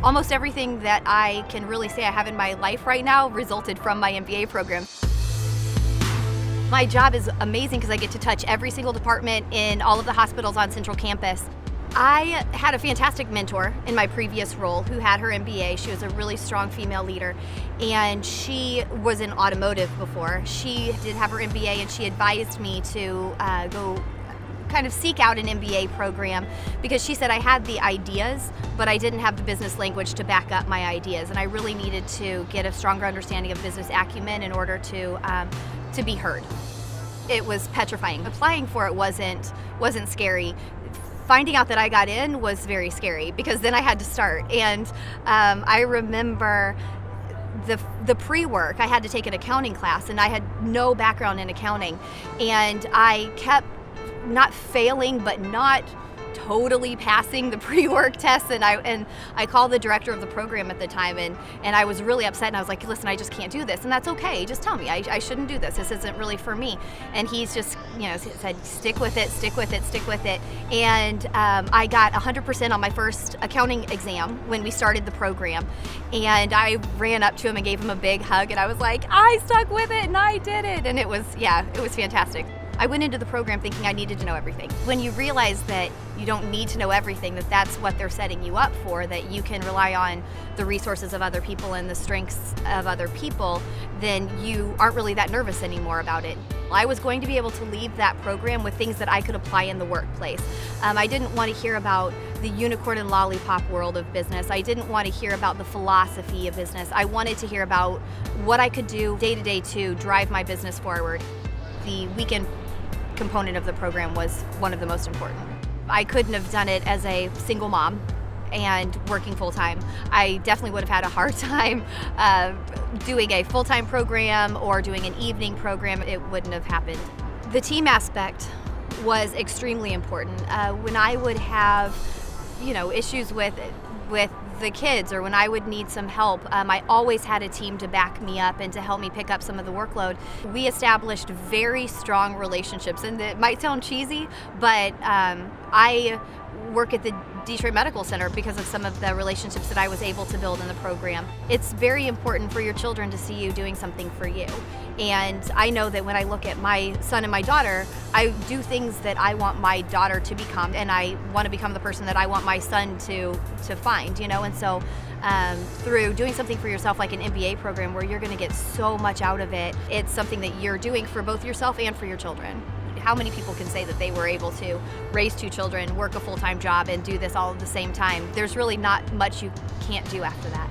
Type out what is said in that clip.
Almost everything that I can really say I have in my life right now resulted from my MBA program. My job is amazing because I get to touch every single department in all of the hospitals on Central Campus. I had a fantastic mentor in my previous role who had her MBA. She was a really strong female leader, and she was in automotive before. She did have her MBA, and she advised me to go kind of seek out an MBA program because she said I had the ideas, but I didn't have the business language to back up my ideas, and I really needed to get a stronger understanding of business acumen in order to be heard. It was petrifying. Applying for it wasn't scary. Finding out that I got in was very scary because then I had to start. And I remember the pre-work, I had to take an accounting class, and I had no background in accounting. And I kept not failing, but not totally passing the pre-work tests, and I called the director of the program at the time, and I was really upset, and I was like, listen, I just can't do this, and that's okay, just tell me, I shouldn't do this isn't really for me. And he's just, said, stick with it, and I got 100% on my first accounting exam when we started the program, and I ran up to him and gave him a big hug, and I was like, I stuck with it, and I did it, and it was fantastic. I went into the program thinking I needed to know everything. When you realize that you don't need to know everything, that's what they're setting you up for, that you can rely on the resources of other people and the strengths of other people, then you aren't really that nervous anymore about it. I was going to be able to leave that program with things that I could apply in the workplace. I didn't want to hear about the unicorn and lollipop world of business. I didn't want to hear about the philosophy of business. I wanted to hear about what I could do day to day to drive my business forward. The weekend component of the program was one of the most important. I couldn't have done it as a single mom and working full-time. I definitely would have had a hard time doing a full-time program or doing an evening program. It wouldn't have happened. The team aspect was extremely important. When I would have, issues with the kids, or when I would need some help, I always had a team to back me up and to help me pick up some of the workload. We established very strong relationships, and it might sound cheesy, but I work at the Detroit Medical Center because of some of the relationships that I was able to build in the program. It's very important for your children to see you doing something for you. And I know that when I look at my son and my daughter, I do things that I want my daughter to become, and I want to become the person that I want my son to find, And so through doing something for yourself like an MBA program where you're going to get so much out of it, it's something that you're doing for both yourself and for your children. How many people can say that they were able to raise 2 children, work a full-time job, and do this all at the same time? There's really not much you can't do after that.